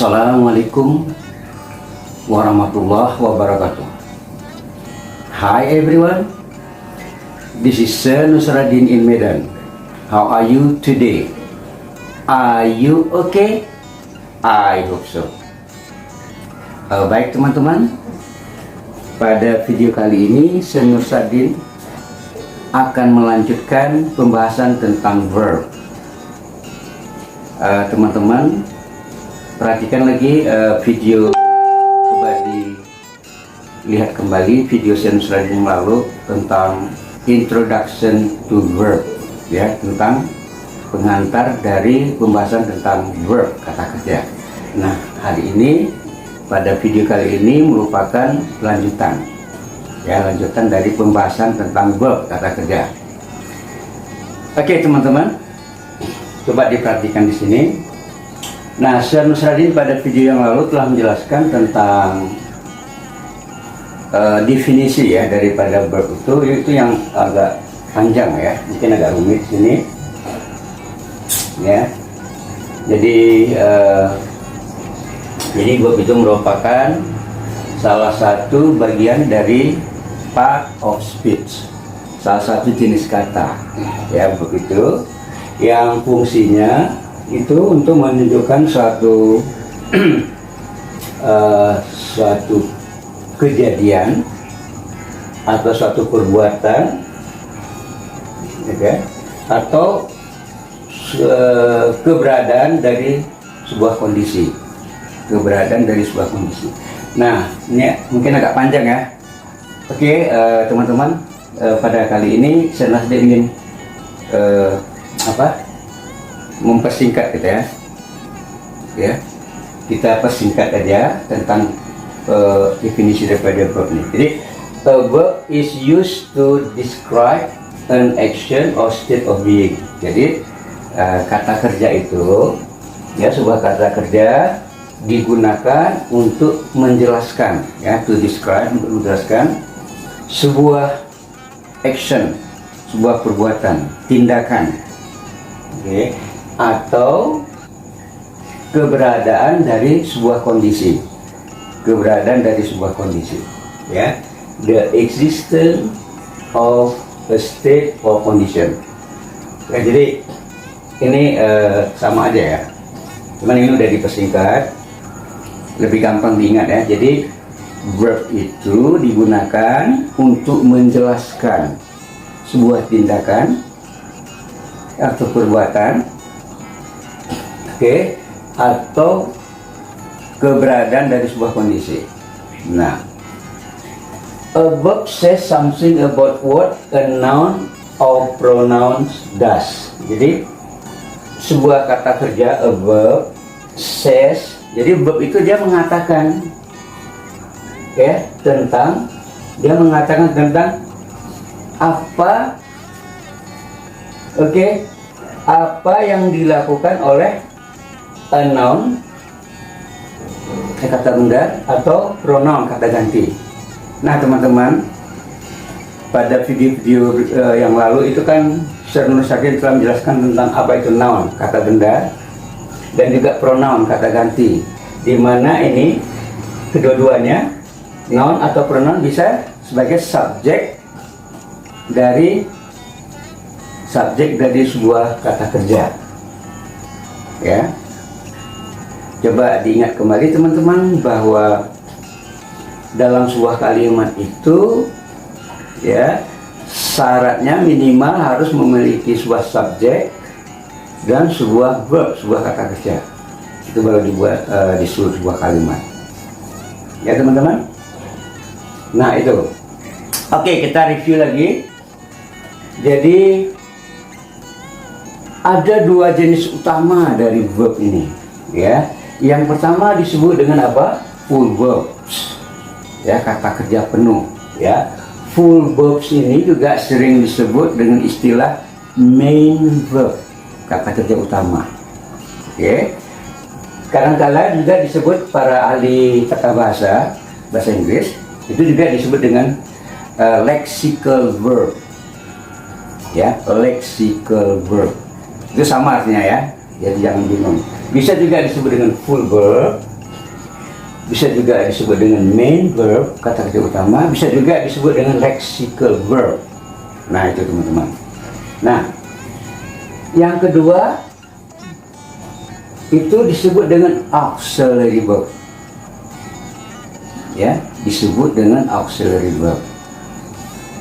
Assalamualaikum warahmatullahi wabarakatuh. Hi everyone, this is Sir Nusradin in Medan. How are you today? Are you okay? I hope so. Baik teman-teman, pada video kali ini Sir Nusradin akan melanjutkan pembahasan tentang verb. Teman-teman perhatikan lagi video, coba dilihat kembali video Sir Nusradin yang lalu tentang introduction to verb, ya, tentang pengantar dari pembahasan tentang verb, kata kerja. Nah, hari ini pada video kali ini merupakan lanjutan, ya, lanjutan dari pembahasan tentang verb, kata kerja. Oke teman-teman, coba diperhatikan di sini. Nah, Sir Nusradin pada video yang lalu telah menjelaskan tentang definisi, ya, daripada verb itu yang agak panjang, ya, mungkin agak rumit sini, ya. Jadi verb itu merupakan salah satu bagian dari part of speech, salah satu jenis kata, ya, begitu, yang fungsinya itu untuk menunjukkan suatu suatu kejadian atau suatu perbuatan, okay, atau keberadaan dari sebuah kondisi, Nah, ini mungkin agak panjang, ya. Oke, teman-teman, pada kali ini saya ingin mempersingkat gitu, ya, kita persingkat aja tentang definisi daripada verb ini. Jadi a verb is used to describe an action or state of being. Jadi kata kerja itu, ya, sebuah kata kerja digunakan untuk menjelaskan, ya, to describe, untuk menjelaskan sebuah action, sebuah perbuatan, tindakan, okay, atau keberadaan dari sebuah kondisi, ya, the existence of a state or condition. Nah, jadi ini sama aja, ya, cuman ini udah dipersingkat, lebih gampang diingat, ya. Jadi verb itu digunakan untuk menjelaskan sebuah tindakan atau perbuatan, okay, atau keberadaan dari sebuah kondisi. Nah, a verb says something about what a noun or pronoun does. Jadi sebuah kata kerja, a verb says, jadi verb itu dia mengatakan, ya, dia mengatakan tentang apa, oke, apa yang dilakukan oleh a noun, kata benda, atau pronoun, kata ganti. Nah, teman-teman, pada video-video yang lalu itu kan Sir Nusradin telah menjelaskan tentang apa itu noun, kata benda, dan juga pronoun, kata ganti, di mana ini kedua-duanya, noun atau pronoun, bisa sebagai subjek dari sebuah kata kerja, ya. Coba diingat kembali teman-teman bahwa dalam sebuah kalimat itu, ya, syaratnya minimal harus memiliki sebuah subjek dan sebuah verb, sebuah kata kerja. Itu baru dibuat di sebuah kalimat, ya, teman-teman. Nah, itu. Oke, kita review lagi. Jadi ada dua jenis utama dari verb ini, ya. Yang pertama disebut dengan apa? Full verbs, ya, kata kerja penuh, ya. Full verbs ini juga sering disebut dengan istilah main verb, kata kerja utama, oke. Kadang-kala juga disebut para ahli tata bahasa Inggris, itu juga disebut dengan lexical verb, ya, lexical verb. Itu sama artinya, ya. Jadi jangan bingung. Bisa juga disebut dengan full verb, bisa juga disebut dengan main verb, kata kerja utama, bisa juga disebut dengan lexical verb. Nah, itu teman-teman. Nah, yang kedua itu disebut dengan auxiliary verb. Ya, disebut dengan auxiliary verb.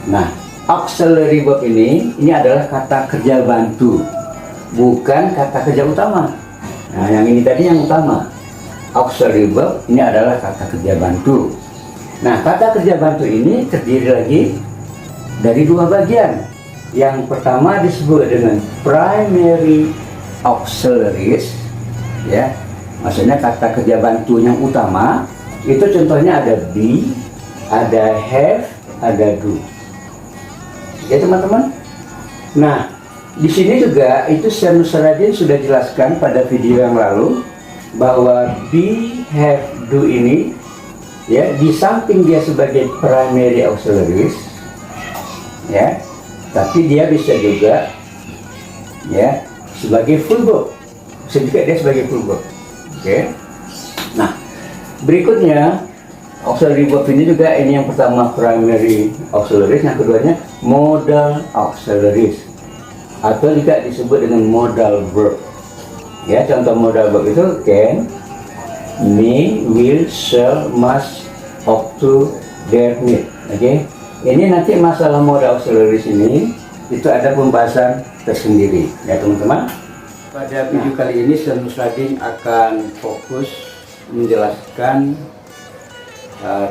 Nah, auxiliary verb ini adalah kata kerja bantu, bukan kata kerja utama. Nah, yang ini tadi yang utama. Auxiliary verb ini adalah kata kerja bantu. Nah, kata kerja bantu ini terdiri lagi dari dua bagian. Yang pertama disebut dengan primary auxiliaries, ya, maksudnya kata kerja bantu yang utama. Itu contohnya ada be, ada have, ada do. Ya teman-teman. Nah, di sini juga itu Syekh Nusradin sudah jelaskan pada video yang lalu bahwa be, have, do ini, ya, di samping dia sebagai primary auxiliaries, ya, tapi dia bisa juga, ya, sebagai full verb. Bisa juga dia sebagai full verb. Oke. Nah, berikutnya auxiliary verb ini juga, ini yang pertama primary auxiliaries, yang keduanya modal auxiliaries, atau juga disebut dengan modal verb. Ya, contoh modal verb itu can, may, will, shall, must, ought to, dare, need. Oke. Ini nanti masalah modal auxiliaries ini itu ada pembahasan tersendiri, ya teman-teman. Pada video kali ini Syekh Nusradin akan fokus menjelaskan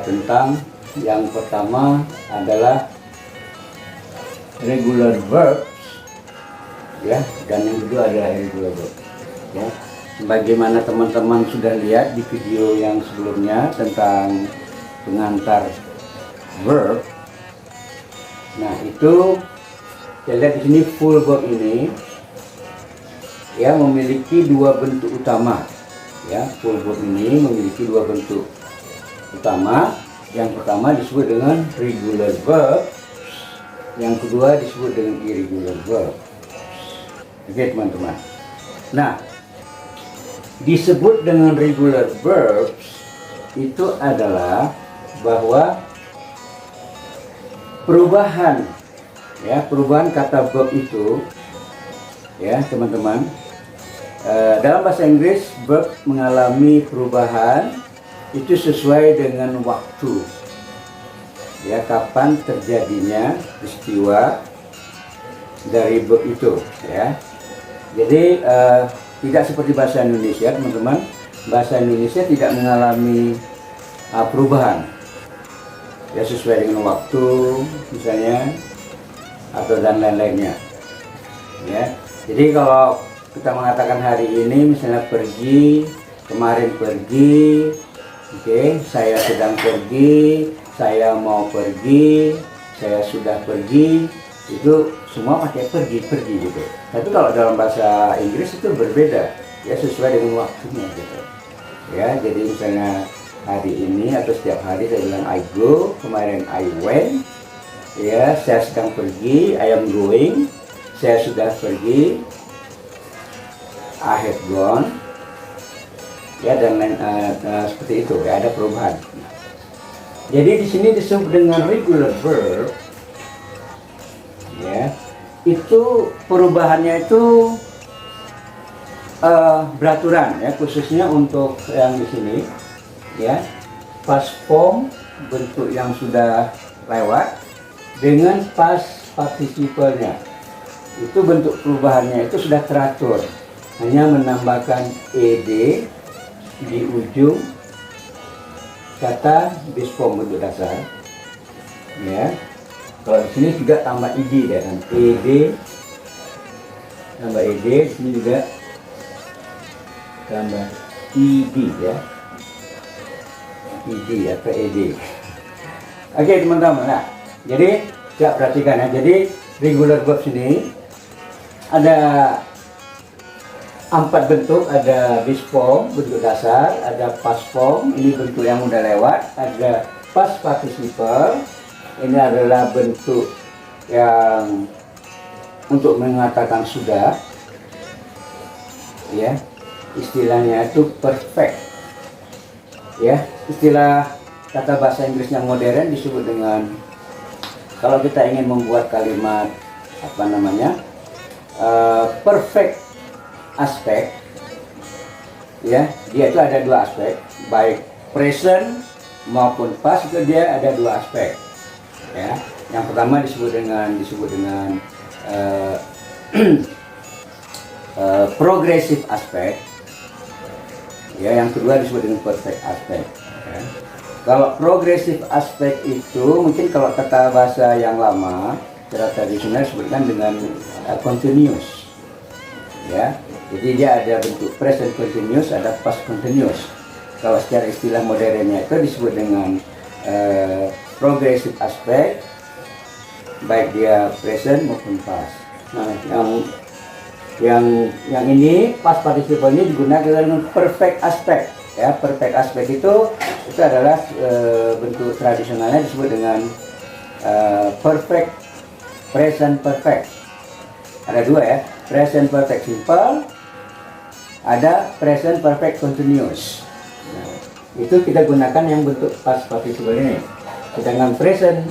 tentang yang pertama adalah regular verbs, ya, dan yang kedua adalah irregular verbs. Ya, sebagaimana teman-teman sudah lihat di video yang sebelumnya tentang pengantar verb. Nah, itu kita lihat di sini full verb ini, ya, memiliki dua bentuk utama. Ya, full verb ini memiliki dua bentuk utama. Yang pertama disebut dengan regular verb, yang kedua disebut dengan irregular verb. Oke teman-teman. Nah, disebut dengan regular verbs itu adalah bahwa perubahan, ya, perubahan kata verb itu, ya teman-teman, dalam bahasa Inggris verb mengalami perubahan itu sesuai dengan waktu, ya, kapan terjadinya peristiwa dari verb itu, ya. Jadi tidak seperti bahasa Indonesia teman-teman. Bahasa Indonesia tidak mengalami perubahan, ya, sesuai dengan waktu misalnya, atau dan lain-lainnya, ya. Jadi kalau kita mengatakan hari ini misalnya pergi, kemarin pergi, oke, saya sedang pergi, saya mau pergi, saya sudah pergi, itu semua pakai pergi gitu. Tapi kalau dalam bahasa Inggris itu berbeda, ya, sesuai dengan waktunya gitu. Ya, jadi misalnya hari ini atau setiap hari saya bilang I go, kemarin I went, ya, saya sedang pergi, I am going, saya sudah pergi, I have gone, ya, dan lain seperti itu, ya, ada perubahan. Jadi di sini disebut dengan regular verb, ya, itu perubahannya itu beraturan, ya, khususnya untuk yang di sini, ya, past form bentuk yang sudah lewat dengan past participle-nya, itu bentuk perubahannya itu sudah teratur, hanya menambahkan ed di ujung kata base form bentuk dasar, ya. Kalau di sini juga tambah id, ya kan, ed, tambah ed, di sini juga tambah id, ya, id atau ed. Oke teman-teman. Nah, jadi ya perhatikan, ya. Jadi regular verbs ini ada 4 bentuk, ada base form bentuk dasar, ada past form, ini bentuk yang udah lewat, ada past participle, ini adalah bentuk yang untuk mengatakan sudah, ya, istilahnya itu perfect, Ya, istilah kata bahasa Inggris yang modern disebut dengan, kalau kita ingin membuat kalimat apa namanya, perfect aspect, ya, dia itu ada dua aspek, baik present maupun past itu dia ada dua aspek. Ya, yang pertama disebut dengan progressive aspect. Ya, yang kedua disebut dengan perfect aspect. Ya. Kalau progressive aspect itu mungkin kalau kata bahasa yang lama, secara tradisional disebutkan dengan continuous. Ya, jadi dia ada bentuk present continuous, ada past continuous. Kalau secara istilah modernnya itu disebut dengan progressive aspect, baik dia present maupun past. Nah, yang ini past participle ini digunakan dengan perfect aspect. Ya, perfect aspect itu adalah bentuk tradisionalnya disebut dengan perfect present perfect. Ada dua ya, present perfect simple, ada present perfect continuous. Nah, itu kita gunakan yang bentuk past participle ini. Sedangkan present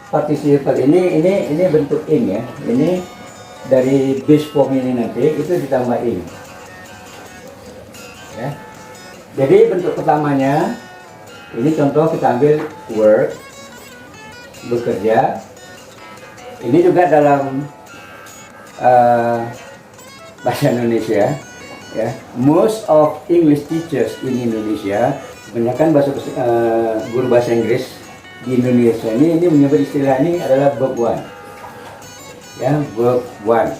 participle ini bentuk ing ya. Ini dari base form ini nanti itu ditambah ing. Ya. Jadi bentuk pertamanya ini contoh kita ambil work, bekerja. Ini juga dalam bahasa Indonesia ya. Most of English teachers in Indonesia, kebanyakan guru bahasa Inggris di Indonesia ini menyebut istilah ini adalah verb one. Ya, verb one.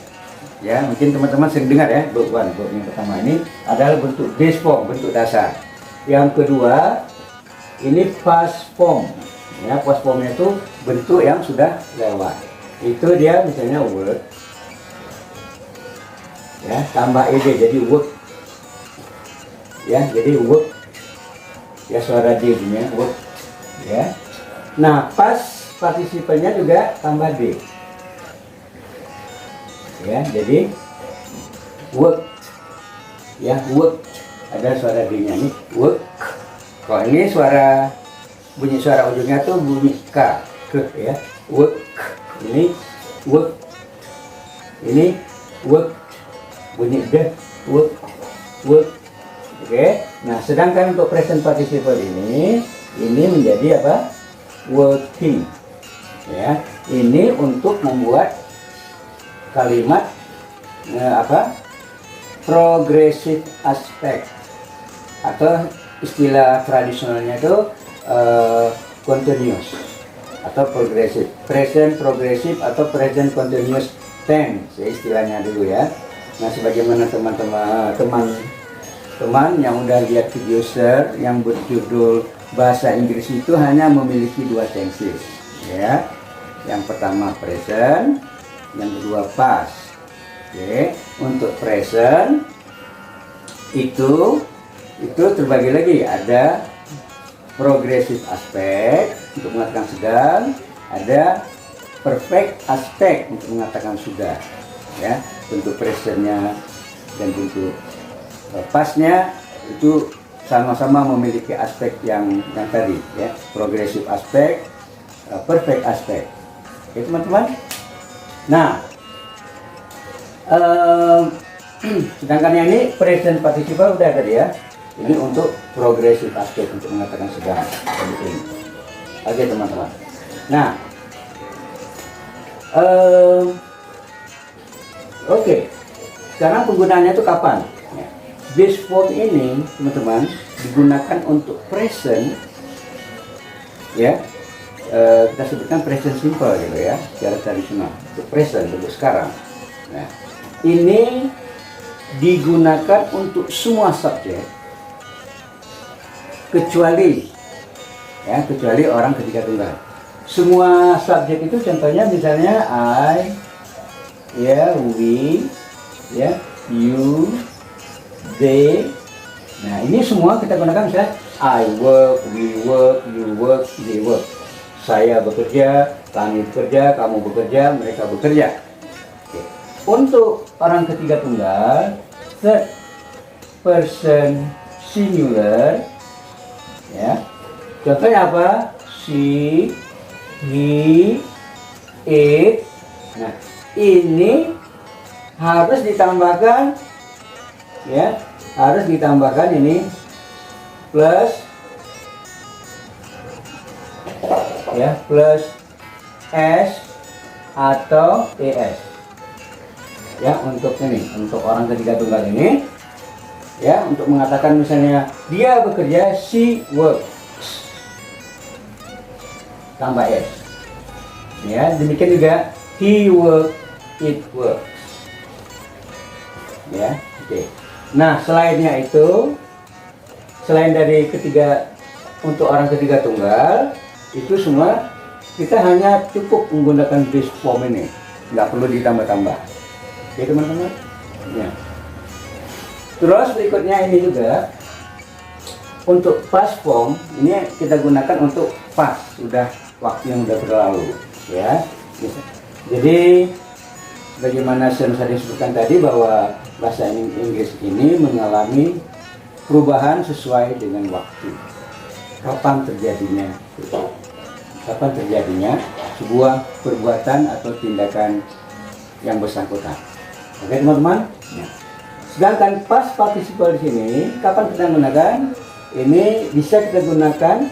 Ya, mungkin teman-teman sering dengar ya, verb one. Verb yang pertama ini adalah bentuk base form, bentuk dasar. Yang kedua, ini past form. Ya, past formnya itu bentuk yang sudah lewat. Itu dia misalnya work. Ya, tambah ed jadi work. Ya, jadi work. Ya, suara d punya work. Ya. Nah, past participle-nya juga tambah d. Ya, jadi work. Ya, work. Ada suara d-nya nih, work. Kalau ini bunyi suara ujungnya tuh bunyi k, ya. Work. Ini work. Ini work. Bunyi d, work. Work. Oke. Nah, sedangkan untuk present participle ini menjadi apa? Working. Ya. Ini untuk membuat kalimat progressive aspect, atau istilah tradisionalnya itu continuous atau progressive, present progressive atau present continuous tense ya, istilahnya dulu ya. Nah, sebagaimana teman-teman yang udah lihat video share yang berjudul bahasa Inggris itu hanya memiliki dua tenses ya. Yang pertama present, yang kedua past. Oke, untuk present itu terbagi lagi, ada progressive aspect untuk mengatakan sedang, ada perfect aspect untuk mengatakan sudah. Ya, bentuk presentnya dan bentuk pastnya itu sama-sama memiliki aspek yang tadi ya, progressive aspect, perfect aspect. Oke, teman-teman. Nah, sedangkan yang ini present participle udah tadi ya. Ini untuk progressive aspect untuk mengatakan sedang. Oke, teman-teman. Nah, oke. Sekarang penggunaannya itu kapan? Base form ini, teman-teman, digunakan untuk present ya. Kita sebutkan present simple gitu ya, secara tradisional. Untuk present, untuk sekarang. Nah, ini digunakan untuk semua subjek kecuali orang ketiga tunggal. Semua subjek itu contohnya misalnya I, ya, we, ya, you, they. Nah, ini semua kita gunakan misalnya I work, we work, you work, they work. Saya bekerja, kami bekerja, kamu bekerja, mereka bekerja. Oke. Untuk orang ketiga tunggal, third person singular, Ya. Contohnya apa? She, he, it. Nah, ini harus ditambahkan, ya, harus ditambahkan ini plus, ya, plus s atau es, ya, untuk ini, untuk orang ketiga tunggal ini, ya, untuk mengatakan misalnya dia bekerja, she works, tambah s, ya. Demikian juga he work, it works, ya. Oke. Nah, selainnya itu, selain dari ketiga, untuk orang ketiga tunggal, itu semua kita hanya cukup menggunakan base form ini, nggak perlu ditambah-tambah. Oke teman-teman. Ya. Terus berikutnya ini juga untuk past form, ini kita gunakan untuk past, sudah waktu yang sudah berlalu, ya. Jadi bagaimana saya sebutkan tadi bahwa bahasa Inggris ini mengalami perubahan sesuai dengan waktu. Kapan terjadinya? Kapan terjadinya sebuah perbuatan atau tindakan yang bersangkutan? Oke teman-teman. Ya. Sedangkan past participle di sini, kapan kita gunakan? Ini bisa kita gunakan,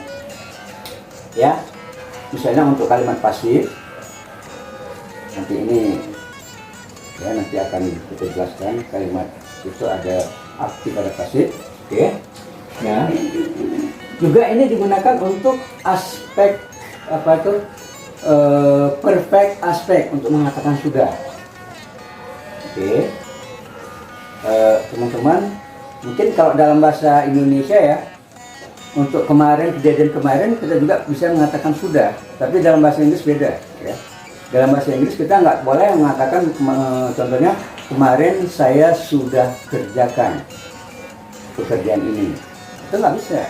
ya. Misalnya untuk kalimat pasif. Nanti ini, ya, nanti akan kita jelaskan kalimat itu ada aktif, ada pasif. Oke. Ya. Juga ini digunakan untuk aspek apa itu, perfect aspek, untuk mengatakan sudah. Oke. Teman-teman, mungkin kalau dalam bahasa Indonesia, ya, untuk kemarin, kejadian kemarin, kita juga bisa mengatakan sudah, tapi dalam bahasa Inggris beda, ya. Dalam bahasa Inggris kita nggak boleh mengatakan, contohnya kemarin saya sudah kerjakan pekerjaan ini, itu nggak bisa,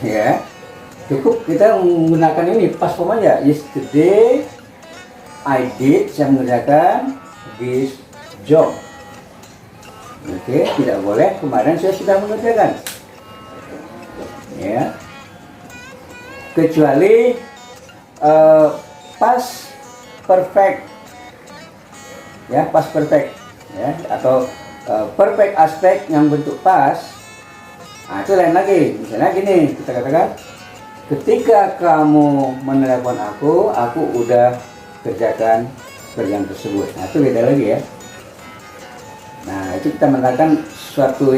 ya. Cukup kita menggunakan ini past form aja. Yesterday I did, saya mengerjakan this job. Oke, tidak boleh kemarin saya sudah mengerjakan, ya. Kecuali past perfect, ya, past perfect, ya, atau perfect aspek yang bentuk past. Nah, itu lain lagi. Misalnya gini, kita katakan ketika kamu menelepon aku udah kerjakan pekerjaan tersebut. Nah, itu beda lagi, ya. Nah, itu kita mengatakan sesuatu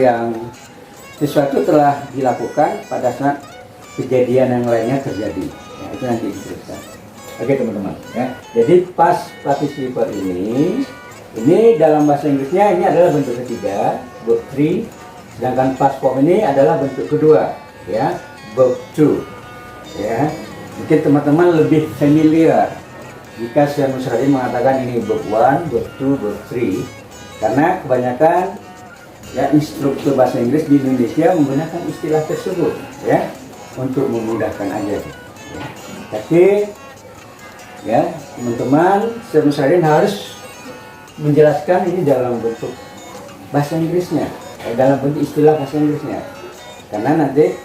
telah dilakukan pada saat kejadian yang lainnya terjadi. Ya, itu nanti diteruskan. Oke teman-teman, ya. Jadi past participle ini dalam bahasa Inggrisnya ini adalah bentuk ketiga, verb 3. Sedangkan past form ini adalah bentuk kedua, ya, verb 2. Ya, mungkin teman-teman lebih familiar jika saya mengatakan ini verb 1, verb 2, verb 3, karena kebanyakan, ya, instruktur bahasa Inggris di Indonesia menggunakan istilah tersebut, ya, untuk memudahkan aja, ya. Tapi, ya, teman-teman, saya harus menjelaskan ini dalam bentuk bahasa Inggrisnya, dalam bentuk istilah bahasa Inggrisnya, karena nanti,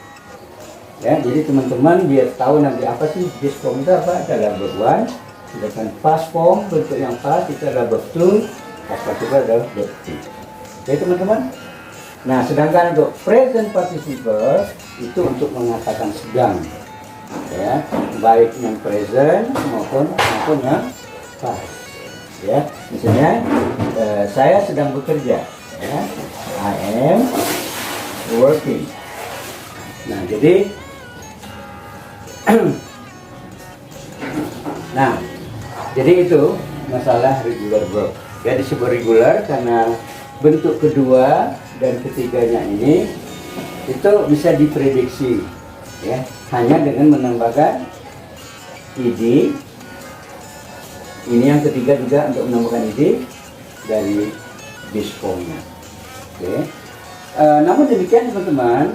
ya, jadi teman-teman biar tahu nanti apa sih base form itu apa. Itu adalah verb 1, sedangkan past form bentuk yang past itu adalah verb 2, past participle adalah verb 3. Oke teman-teman. Nah, sedangkan untuk present participle itu untuk mengatakan sedang, ya, baik yang present maupun yang past, ya. Misalnya saya sedang bekerja, ya, I am working. Nah, jadi nah, jadi itu masalah regular verb. Ya, disebut regular karena bentuk kedua dan ketiganya ini itu bisa diprediksi, ya, hanya dengan menambahkan id. Ini yang ketiga juga untuk menambahkan id dari base formnya. Oke. Namun demikian teman-teman,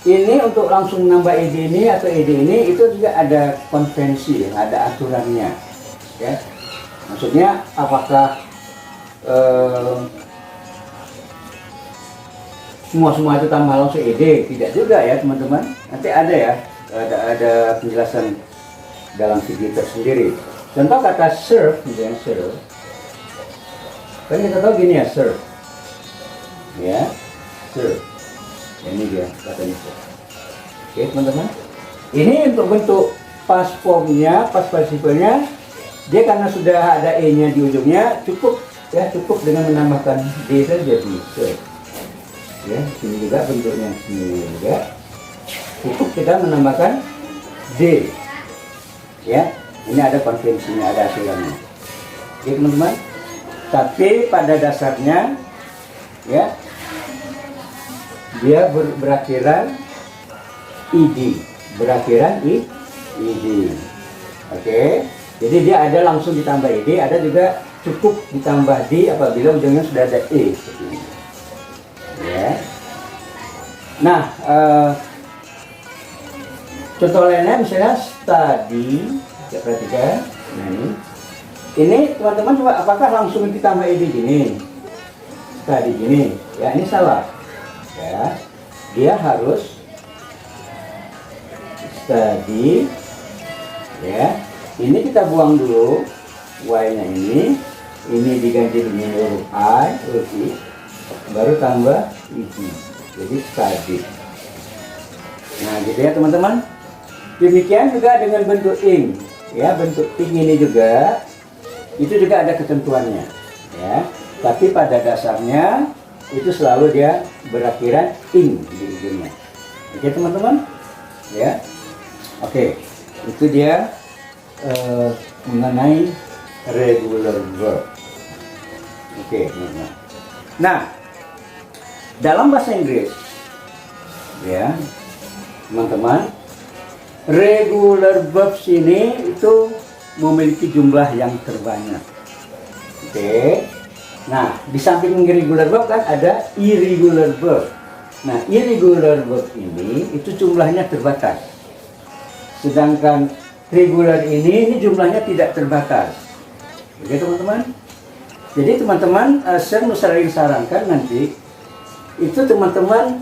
ini untuk langsung menambah id ini atau id ini itu juga ada konvensi, ada aturannya, ya. Maksudnya apakah semua itu tambah langsung ed, tidak juga ya teman-teman. Nanti ada ya, ada penjelasan dalam video tersendiri. Contoh kata serve, misalnya serve, kan kita tahu gini ya, serve ya, serve, ini dia katanya serve. Oke teman-teman, ini untuk bentuk past formnya, past participle-nya, dia karena sudah ada e nya di ujungnya, cukup ya, cukup dengan menambahkan d saja di serve ya. Sini juga bentuknya, sini juga cukup kita menambahkan d ya. Ini ada konvensinya, ada aturannya. Oke teman-teman, tapi pada dasarnya ya, dia berakhiran id, berakhiran id. Oke, jadi dia ada langsung ditambah id, ada juga cukup ditambah d apabila ujungnya sudah ada e seperti ini ya. Nah, contoh lainnya misalnya study, ya perhatikan. Nah ini teman-teman coba, apakah langsung ditambah id gini, study gini ya? Ini salah ya, dia harus study ya. Ini kita buang dulu y nya, ini diganti dengan huruf i, huruf i, baru tambah id, jadi study. Nah gitu ya teman-teman. Demikian juga dengan bentuk ing ya, bentuk ing ini juga, itu juga ada ketentuannya ya, tapi pada dasarnya itu selalu dia berakhiran ing di ujungnya. Oke teman-teman ya. Oke, itu dia mengenai regular verb. Oke teman-teman. Nah, dalam bahasa Inggris ya teman-teman, regular verbs ini itu memiliki jumlah yang terbanyak. Oke. Nah, di samping regular verb kan ada irregular verb. Nah, irregular verb ini itu jumlahnya terbatas. Sedangkan regular ini jumlahnya tidak terbatas. Oke teman-teman. Jadi teman-teman, saya sering sarankan nanti itu teman-teman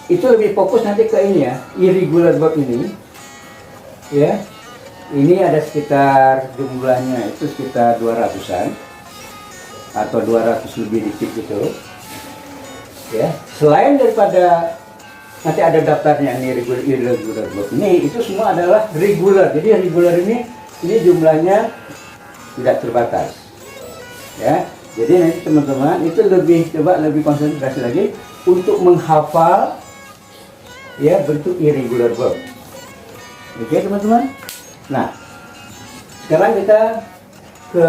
itu lebih fokus nanti ke ini ya, irregular verb ini ya. Ini ada sekitar jumlahnya itu sekitar 200-an atau 200 lebih dikit gitu ya. Selain daripada nanti ada daftarnya ini irregular verb ini, itu semua adalah regular. Jadi regular ini jumlahnya tidak terbatas ya. Jadi nanti teman-teman itu lebih konsentrasi lagi untuk menghafal ya bentuk irregular verb. Oke teman-teman. Nah, sekarang kita ke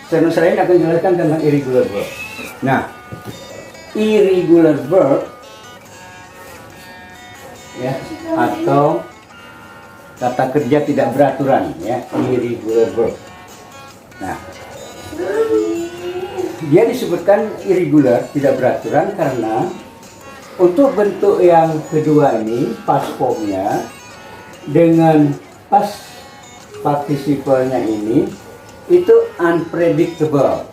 selain akan jelaskan tentang irregular verb. Nah, irregular verb ya, atau kata kerja tidak beraturan ya, irregular verb. Nah, dia disebutkan irregular, tidak beraturan, karena untuk bentuk yang kedua ini, past formnya dengan past participle-nya ini itu unpredictable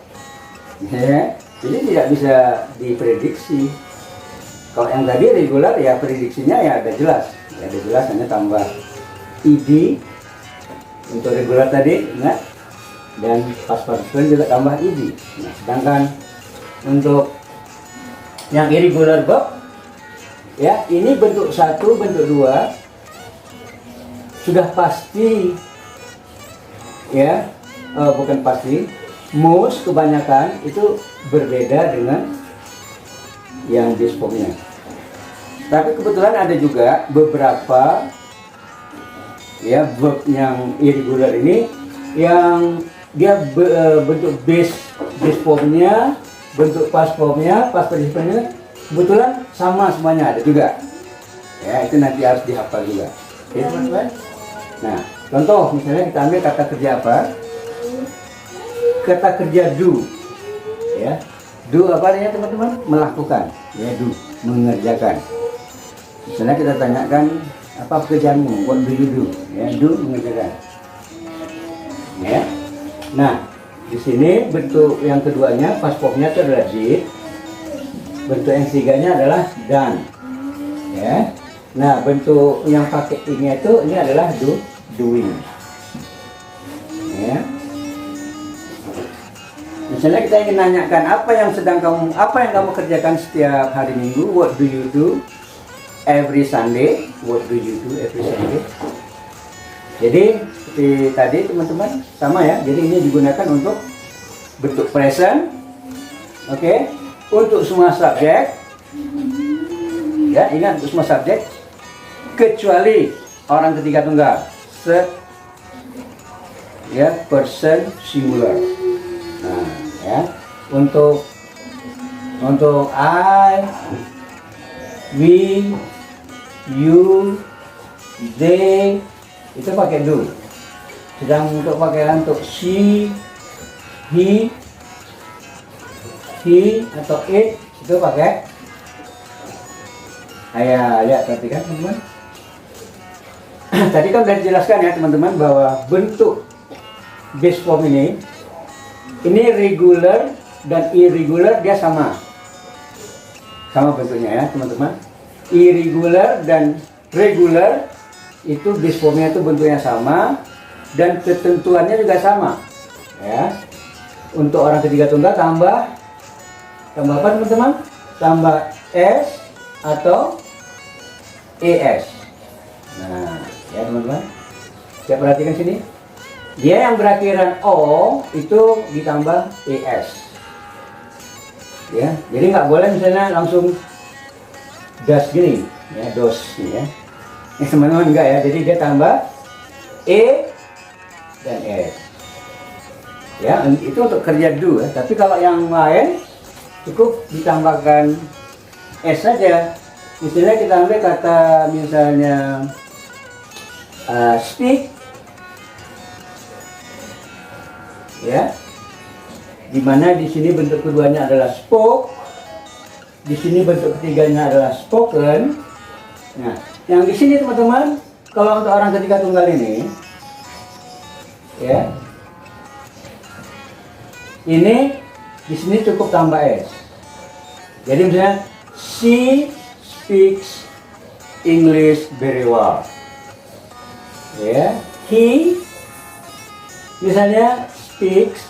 ya. Jadi tidak bisa diprediksi. Kalau yang tadi regular ya, prediksinya ya ada jelas, hanya tambah id untuk regular tadi, ingat, dan past participle juga tambah id. Nah, sedangkan untuk yang irregular verb ya, ini bentuk 1, bentuk 2 sudah pasti ya, bukan pasti, most, kebanyakan itu berbeda dengan yang base formnya. Tapi kebetulan ada juga beberapa ya verb yang irregular ini yang dia bentuk base formnya, bentuk past formnya, past participle-nya kebetulan sama semuanya, ada juga ya. Itu nanti harus dihafal juga. Oke teman-teman. Nah, contoh misalnya kita ambil kata kerja apa? Kata kerja do ya. Do apa artinya teman-teman? Melakukan ya, do, mengerjakan. Misalnya kita tanyakan, apa pekerjaanmu? What do you do? Ya, do, mengerjakan ya. Nah, Di sini bentuk yang keduanya past formnya itu adalah did. Bentuk yang ketiganya adalah done. Ya. Nah, bentuk yang pakai ini adalah doing. Ya. Misalnya kita ingin nanyakan apa yang kamu kerjakan setiap hari Minggu? What do you do every Sunday? What do you do every Sunday? Jadi seperti tadi teman-teman sama ya. Jadi ini digunakan untuk bentuk present, oke, untuk semua subjek. Ya, ingat untuk semua subjek kecuali orang ketiga tunggal. Ya, person singular. Nah, ya, untuk I, we, you, they itu pakai do. Sedang untuk she, he atau it itu pakai ya, perhatikan teman-teman. Tadi kan sudah dijelaskan ya teman-teman bahwa bentuk base form ini regular dan irregular dia sama bentuknya ya teman-teman. Irregular dan regular itu base formnya itu bentuknya sama dan ketentuannya juga sama ya. Untuk orang ketiga tunggal tambah apa teman-teman? Tambah s atau es. Nah ya teman-teman, saya perhatikan sini, dia yang berakhiran o itu ditambah es ya. Jadi nggak boleh misalnya langsung das gini ya, dos ya. Teman-teman enggak ya, jadi dia tambah e dan s ya. Itu untuk kerja do ya. Tapi kalau yang lain cukup ditambahkan s saja. Misalnya kita ambil kata misalnya speak ya, dimana di sini bentuk keduanya adalah spoke, di sini bentuk ketiganya adalah spoken. Nah, yang di sini teman-teman, kalau untuk orang ketiga tunggal ini ya, ini di sini cukup tambah s. Jadi misalnya she speaks English very well. Ya, he misalnya speaks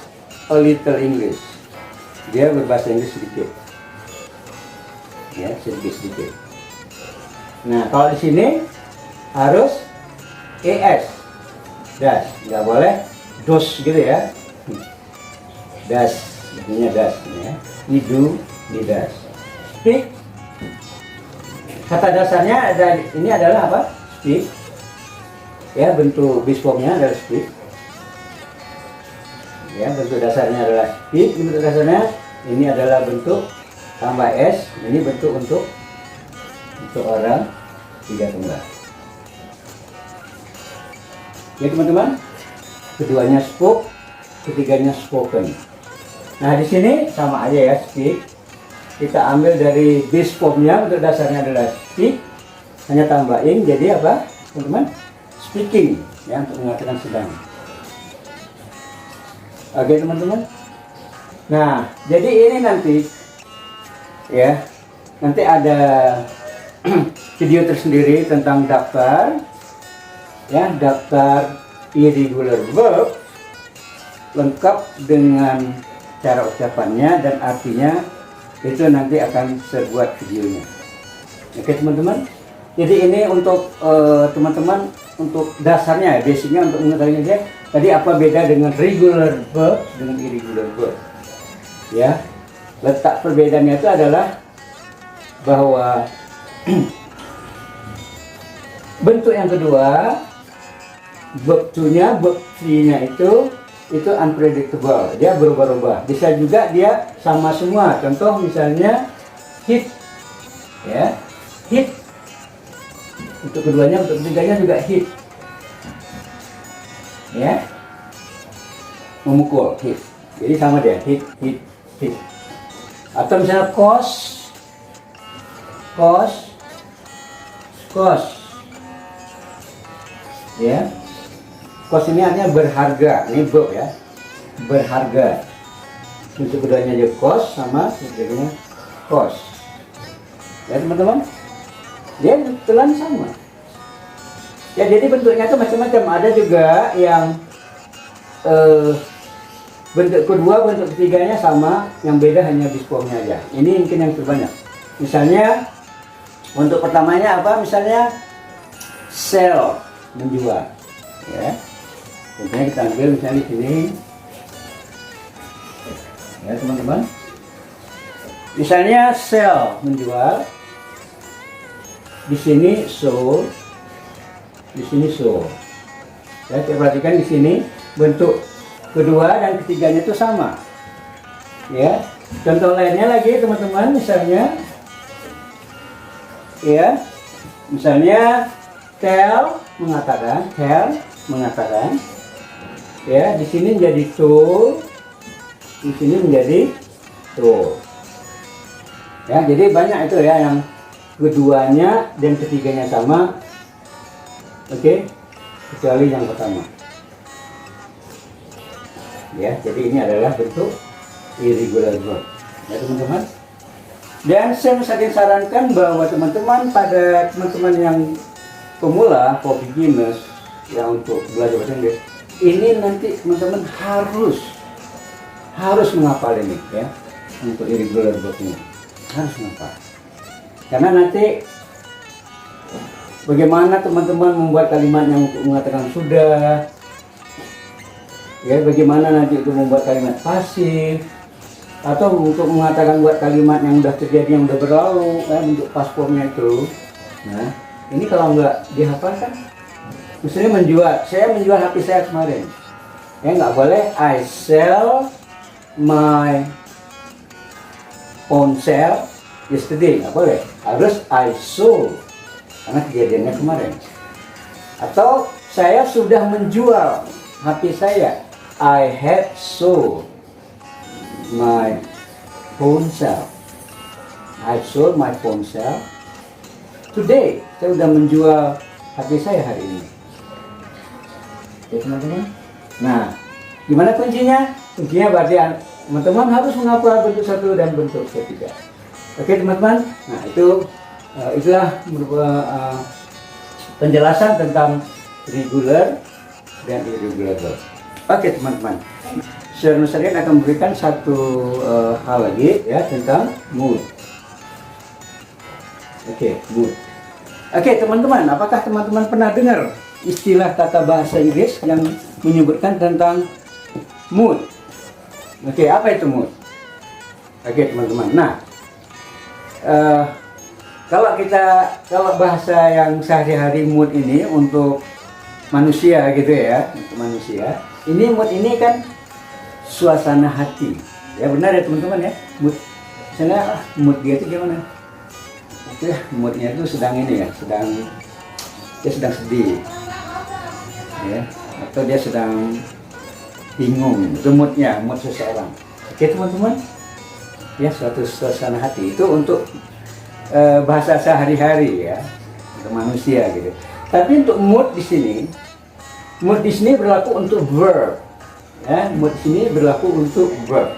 a little English. Dia berbahasa Inggris sedikit. Ya, sedikit. Nah, kalau di sini harus es, das, nggak boleh dos gitu ya. Das, artinya das ya. Idu, di das. Speak. Kata dasarnya ini adalah apa? Speak. Ya, bentuk base formnya adalah speak. Ya, bentuk dasarnya adalah speak. Bentuk dasarnya ini adalah bentuk tambah s. Ini bentuk untuk orang tiga tunggal. Ya teman-teman, keduanya spoke, ketiganya spoken. Nah di sini sama aja ya, speak. Kita ambil dari base formnya, bentuk dasarnya adalah speak, hanya tambahin jadi apa teman-teman? Speaking ya, untuk mengatakan sedang. Oke teman-teman. Nah jadi ini nanti ya, nanti ada video tersendiri tentang daftar ya, daftar irregular verb lengkap dengan cara ucapannya dan artinya. Itu nanti akan saya buat videonya. Oke teman-teman. Jadi ini untuk teman-teman, untuk dasarnya, basicnya untuk mengetahui aja tadi apa beda dengan regular verb dengan irregular verb. Ya, letak perbedaannya itu adalah bahwa bentuk yang kedua, verb to-nya, verb 3-nya itu unpredictable, dia berubah-ubah. Bisa juga dia sama semua. Contoh misalnya hit, ya, hit. Untuk keduanya, untuk ketiganya juga hit, ya, memukul, hit. Jadi sama dia, hit. Atau misalnya cost, ya. Cost ini artinya berharga, ini verb ya. berharga. Untuk keduanya dia cost sama ketiganya cost. Ya teman-teman, dia kebetulan sama. Ya jadi bentuknya itu macam-macam. Ada juga yang bentuk kedua, bentuk ketiganya sama, yang beda hanya bis formnya aja. Ini mungkin yang terbanyak. Misalnya untuk pertamanya apa? Misalnya sell, menjual. Ya. Contohnya kita ambil misalnya di sini. Ya teman-teman. Misalnya sell, menjual. Di sini sold. Di sini sold. Ya, kita perhatikan di sini bentuk kedua dan ketiganya itu sama. Ya. Contoh lainnya lagi teman-teman, misalnya ya, misalnya tell mengatakan, ya, di sini menjadi told, di sini menjadi told. Ya, jadi banyak itu ya yang keduanya dan ketiganya sama. Oke, kecuali yang pertama. Ya, jadi ini adalah bentuk irregular verb. Ya teman-teman. Dan saya sering sarankan bahwa teman-teman, pada teman-teman yang pemula, for beginners, yang untuk belajar bahasa Inggris, ini nanti teman-teman harus menghafal ini ya, untuk irregular verb ini harus menghafal. Karena nanti bagaimana teman-teman membuat kalimat yang untuk mengatakan sudah, ya, bagaimana nanti untuk membuat kalimat pasif, atau untuk mengatakan buat kalimat yang udah terjadi, yang udah berlalu, ya, bentuk past formnya itu. Nah, ini kalau nggak dihafalkan, misalnya menjual, saya menjual HP saya kemarin, ya nggak boleh I sell my phone sell yesterday, nggak boleh, harus I sold, karena kejadiannya kemarin. Atau saya sudah menjual HP saya, I had sold my phone cell. I sold my phone cell today. Saya sudah menjual HP saya hari ini. Oke teman-teman. Nah, gimana kuncinya? Kuncinya berarti teman-teman harus menghafal bentuk satu dan bentuk ketiga. Oke teman-teman. Nah itulah penjelasan tentang regular dan irregular verb. Oke teman-teman. Saya akan memberikan satu hal lagi ya tentang mood. Oke, mood. Oke teman-teman, apakah teman-teman pernah dengar istilah kata bahasa Inggris yang menyebutkan tentang mood? Oke, apa itu mood? Oke teman-teman. Nah, kalau bahasa yang sehari-hari mood ini untuk manusia gitu ya, untuk manusia. Ini mood ini kan suasana hati, ya benar ya teman-teman ya. Mood, misalnya mood dia itu gimana? Itu moodnya itu sedang ini ya, dia sedang sedih, ya, atau dia sedang bingung. Itu moodnya, mood seseorang. Oke teman-teman, ya suatu suasana hati itu untuk bahasa sehari-hari ya, untuk manusia gitu. Tapi untuk mood di sini berlaku untuk verb. Ya, mood di sini berlaku untuk verb.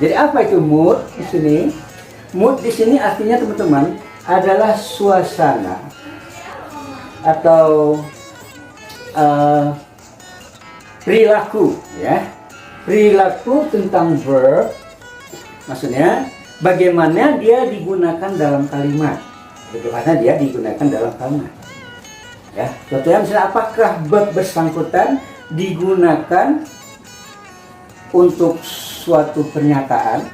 Jadi apa itu mood di sini? Mood di sini artinya teman-teman adalah suasana atau perilaku, ya. Perilaku tentang verb, maksudnya bagaimana dia digunakan dalam kalimat. Bagaimana dia digunakan dalam kalimat. Ya, contohnya misalnya apakah verb bersangkutan digunakan untuk suatu pernyataan,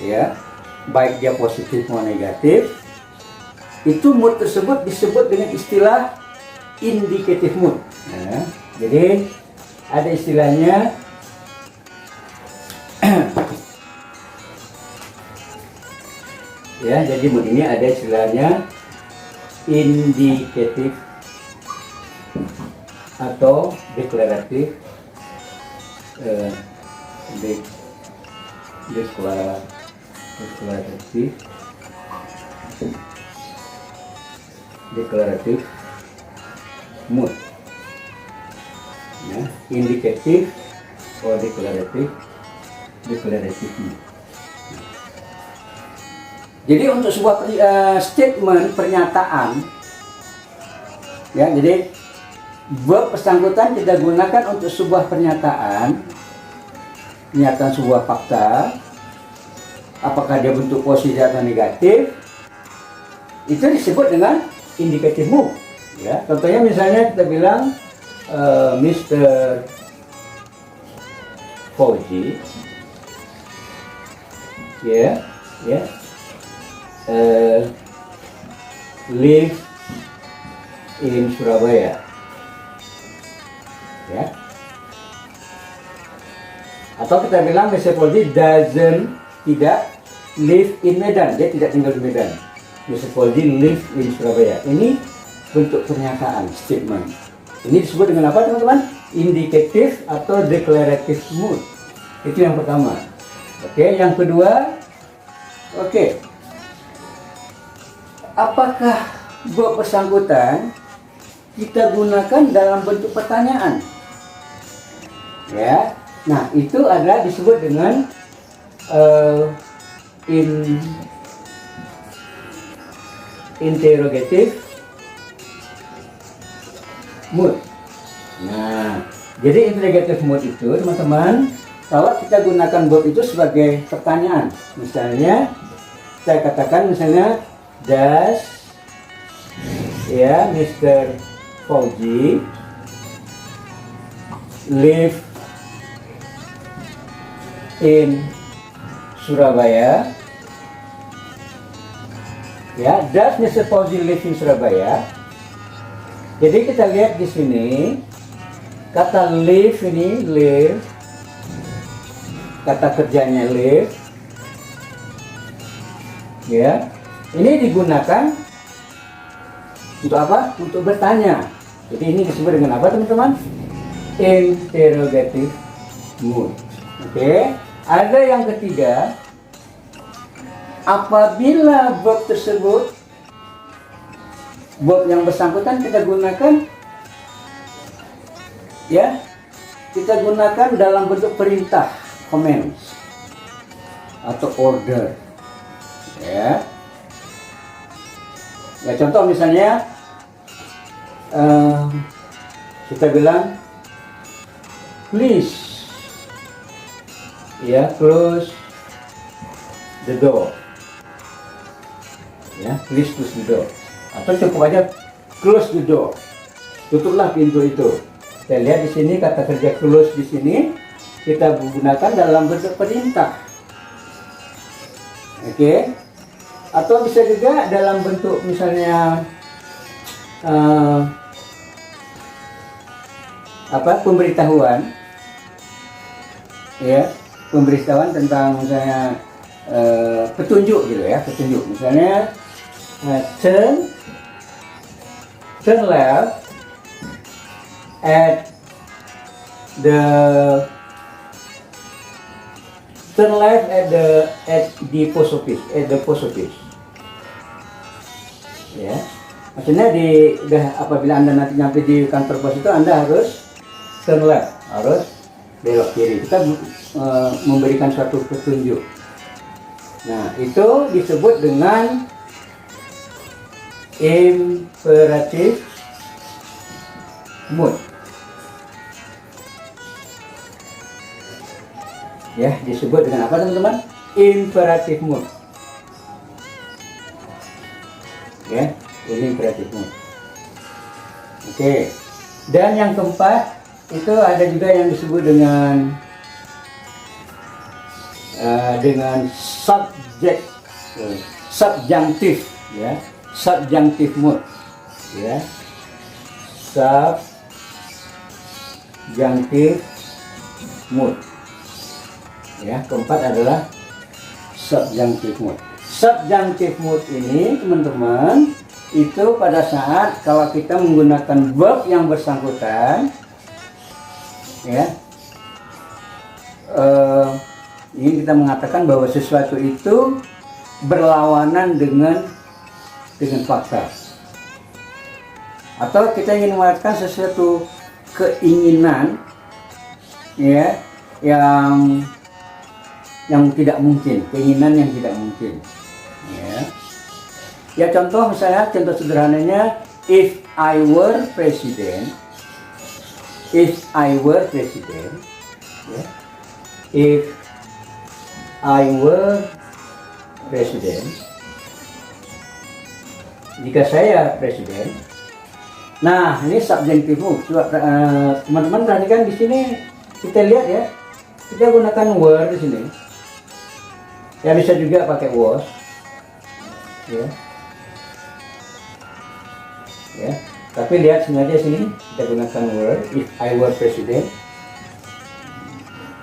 ya, baik dia positif maupun negatif, itu mood tersebut disebut dengan istilah indicative mood. Nah, jadi ada istilahnya ya, jadi mood ini ada istilahnya indicative atau deklaratif, deklaratif mood. Ya. Indicative or declarative mood. Jadi untuk sebuah statement pernyataan, ya, jadi verb bersangkutan kita gunakan untuk sebuah pernyataan sebuah fakta, apakah dia bentuk positif atau negatif, itu disebut dengan indicative mood. Ya, contohnya misalnya kita bilang Mr. Fauzi, live in Surabaya, ya. Atau kita bilang Mr. Fauzi tidak live in Medan, dia tidak tinggal di Medan. Mr. Fauzi live in Surabaya. Ini bentuk pernyataan, statement. Ini disebut dengan apa, teman-teman? Indicative atau declarative mood. Itu yang pertama. Oke, yang kedua, apakah verb bersangkutan kita gunakan dalam bentuk pertanyaan? Ya, nah itu adalah disebut dengan interrogative mood. Nah, jadi interrogative mood itu, teman-teman, kalau kita gunakan verb itu sebagai pertanyaan, misalnya saya katakan misalnya, does Mr. Fauzi live in Surabaya? Ya, does Mr. Fauzi live in Surabaya? Jadi kita lihat di sini kata live ini, live, kata kerjanya live, ya, ini digunakan untuk apa? Untuk bertanya. Jadi ini disebut dengan apa, teman-teman? Interrogative mood. Oke. Ada yang ketiga, apabila verb tersebut, verb yang bersangkutan kita gunakan, ya, kita gunakan dalam bentuk perintah, commands atau order, ya. Ya, contoh misalnya kita bilang please, ya, close the door, ya, please close the door, atau cukup aja close the door, tutuplah pintu itu. Kita lihat di sini kata kerja close di sini kita gunakan dalam bentuk perintah, oke. Atau bisa juga dalam bentuk misalnya pemberitahuan, ya, pemberitahuan tentang misalnya petunjuk gitu ya, petunjuk misalnya turn left at the post office, ya. Maksudnya apabila Anda nanti nyampe di kantor pos itu Anda harus turn left, harus belok kiri. Kita memberikan suatu petunjuk. Nah, itu disebut dengan imperative mood. Ya, disebut dengan apa, teman-teman? Imperative mood. Ya, ini imperative mood. Oke. Dan yang keempat, itu ada juga yang disebut dengan subjunctive, ya, subjunctive mood, ya, subjunctive mood. Ya, keempat adalah subjunctive mood. Subjunctive mood ini, teman-teman, itu pada saat kalau kita menggunakan verb yang bersangkutan, ya, ini kita mengatakan bahwa sesuatu itu berlawanan dengan fakta, atau kita ingin mengatakan sesuatu keinginan ya, yang tidak mungkin, keinginan yang tidak mungkin, ya. Ya contoh misalnya, contoh sederhananya, if I were president, ya, if I were presiden, jika saya presiden. Nah, ini subjektif mood. Coba teman-teman perhatikan di sini, kita lihat ya, kita gunakan were di sini. Ya bisa juga pakai was, ya. Ya, tapi lihat sengaja sini kita gunakan were, if I were president.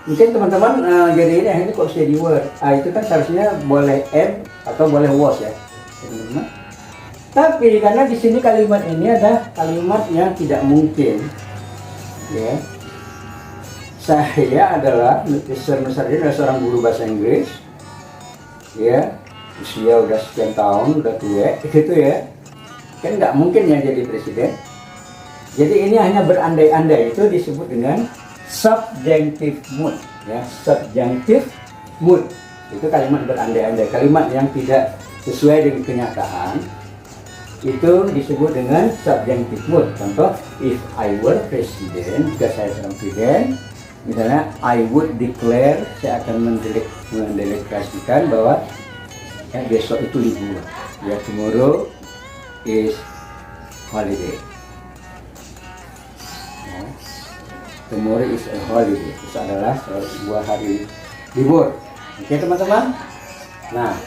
Mungkin teman-teman jadi ini kok jadi were, itu kan seharusnya boleh am atau boleh was ya, teman-teman. Tapi karena di sini kalimat ini ada kalimat yang tidak mungkin, ya. Saya adalah Mr. Nusardin, adalah seorang guru bahasa Inggris, ya, usia udah sekian tahun, udah tua, gitu ya. Kan nggak mungkin ya jadi presiden. Jadi ini hanya berandai-andai, itu disebut dengan subjunctive mood, ya, subjunctive mood. Itu kalimat berandai-andai, kalimat yang tidak sesuai dengan kenyataan. Itu disebut dengan subjunctive mood. Contoh, if I were president, jika saya seorang presiden, misalnya I would declare, saya akan mendeklarasikan bahwa ya, besok itu libur, ya, tomorrow is holiday, ya, tomorrow is a holiday, itu adalah sebuah hari libur. Oke teman-teman, nah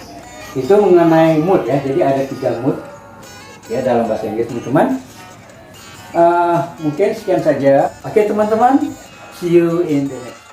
itu mengenai mood ya, jadi ada 3 mood ya dalam bahasa Inggris teman-teman. Mungkin sekian saja. Oke teman-teman, see you in the next